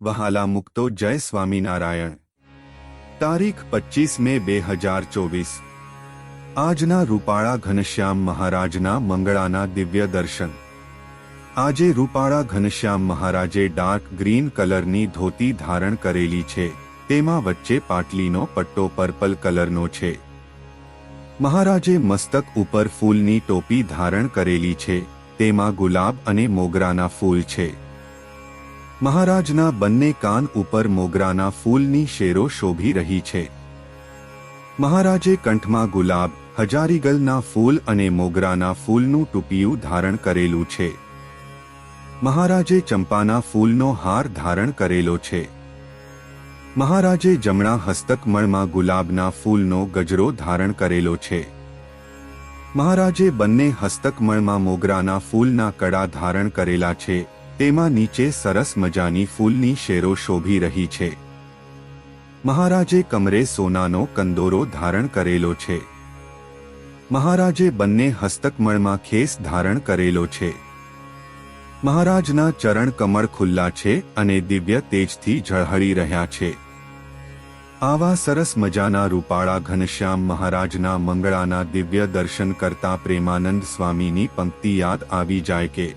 વહાલા મુક્તો જય સ્વામિનારાયણ। તારીખ 25 મે 2024। આજના રૂપાળા ઘનશ્યામ મહારાજના મંગળાના દિવ્ય દર્શન। આજે રૂપાળા ઘનશ્યામ મહારાજે ડાર્ક ગ્રીન કલરની ધોતી ધારણ કરેલી છે, તેમાં વચ્ચે પાટલીનો પટ્ટો પર્પલ કલરનો છે। મહારાજે મસ્તક ઉપર ફૂલની ટોપી ધારણ કરેલી છે, તેમાં ગુલાબ અને મોગરાના ફૂલ છે। મહારાજના બંને કાન ઉપર મોગરાના ફૂલની શેરો શોભી રહી છે। મહારાજે કંઠમાં ગુલાબ, હજારીગલના ફૂલ અને મોગરાના ફૂલનું ટૂપિયું ધારણ કરેલું છે। મહારાજે ચંપાના ફૂલનો હાર ધારણ કરેલો છે। મહારાજે જમણા હસ્તકમળમાં ગુલાબના ફૂલનો ગજરો ધારણ કરેલો છે। મહારાજે બંને હસ્તકમળમાં મોગરાના ફૂલના કડા ધારણ કરેલા છે, તેમાં નીચે સરસ મજાની ફૂલની શેરો શોભી રહી છે। મહારાજે કમરે સોનાનો કંદોરો ધારણ કરેલો છે। મહારાજે બંને હસ્તકમળમાં ખેસ ધારણ કરેલો છે। મહારાજના ચરણ કમળ ખુલ્લા છે અને દિવ્ય તેજથી ઝળહળી રહ્યા છે। આવા સરસ મજાના રૂપાળા ઘનશ્યામ મહારાજના મંગળાના દિવ્ય દર્શન કરતા પ્રેમાનંદ સ્વામીની પંક્તિ યાદ આવી જાય કે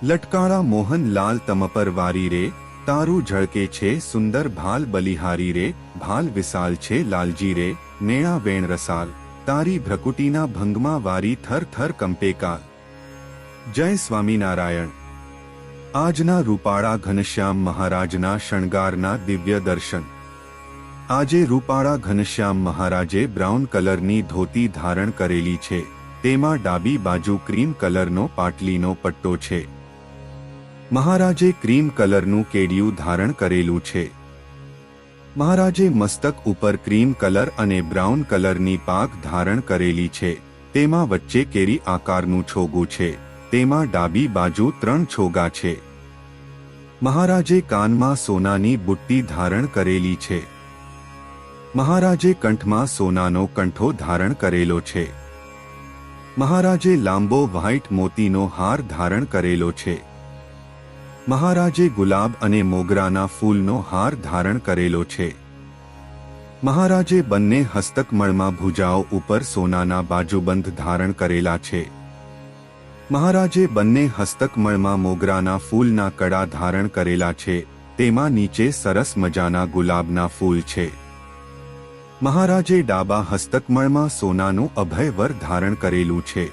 લટકાળા મોહન લાલ તમપર વારી રે, તારું ઝળકે છે સુંદર ભાલ બલિહારી રે, ભાલ વિશાલ છે લાલજી રે, નેણા વેણ રસાલ, તારી ભ્રકુટીના ભંગમાં વારી થર થર કંપે કાલ। જય સ્વામિનારાયણ। આજના રૂપાળા ઘનશ્યામ મહારાજના શણગારના દિવ્ય દર્શન। આજે રૂપાળા ઘનશ્યામ મહારાજે બ્રાઉન કલરની ધોતી ધારણ કરેલી છે, તેમાં ડાબી બાજુ ક્રીમ કલરનો પાટલીનો પટ્ટો છે। મહારાજે ક્રીમ કલરનું કેડિયું ધારણ કરેલું છે। મહારાજે મસ્તક ઉપર ક્રીમ કલર અને બ્રાઉન કલરની પાગ ધારણ કરેલી છે, તેમાં વચ્ચે કેરી આકારનું છોગું છે, તેમાં ડાબી બાજુ 3 છોગા છે। મહારાજે કાનમાં સોનાની બુટ્ટી ધારણ કરેલી છે। મહારાજે કંઠમાં સોનાનો કંઠો ધારણ કરેલો છે। મહારાજે લાંબો વ્હાઇટ મોતીનો હાર ધારણ કરેલો છે। મહારાજે ગુલાબ અને મોગરાના ફૂલનો હાર ધારણ કરેલો છે। મહારાજે બંને હસ્તકમળમાં ભુજાઓ ઉપર સોનાના બાજુબંધ ધારણ કરેલા છે। મહારાજે બંને હસ્તકમળમાં મોગરાના ફૂલના કડા ધારણ કરેલા છે, તેમાં નીચે સરસ મજાના ગુલાબના ફૂલ છે। મહારાજે ડાબા હસ્તકમળમાં સોનાનું અભયવર ધારણ કરેલું છે।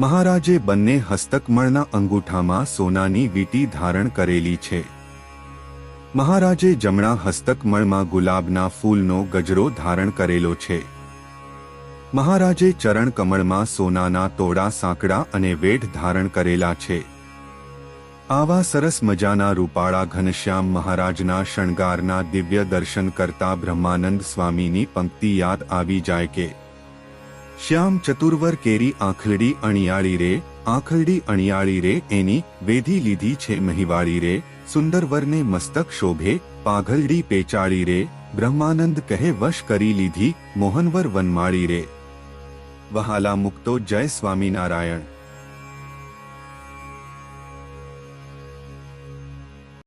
મહારાજે બંને હસ્તકમળના અંગૂઠામાં સોનાની વીંટી ધારણ કરેલી છે। મહારાજે જમણા હસ્તકમળમાં ગુલાબના ફૂલનો ગજરો ધારણ કરેલો છે। મહારાજે ચરણ કમળમાં સોનાના તોડા સાંકડા અને વેઢ ધારણ કરેલા છે। આવા સરસ મજાના રૂપાળા ઘનશ્યામ મહારાજના શણગારના દિવ્ય દર્શન કરતા બ્રહ્માનંદ સ્વામીની પંક્તિ યાદ આવી જાય કે શ્યામ ચતુર્વર કેરી આંખલડી અણિયાળી રે, આંખલડી અણિયાળી રે, એની વેધી લીધી છે મહિવાળી રે, સુંદરવરને મસ્તક શોભે, પાઘલડી પેચાળી રે, બ્રહ્માનંદ કહે વશ કરી લીધી, મોહનવર વનમાળી રે। વહાલા મુક્તો જય સ્વામિનારાયણ।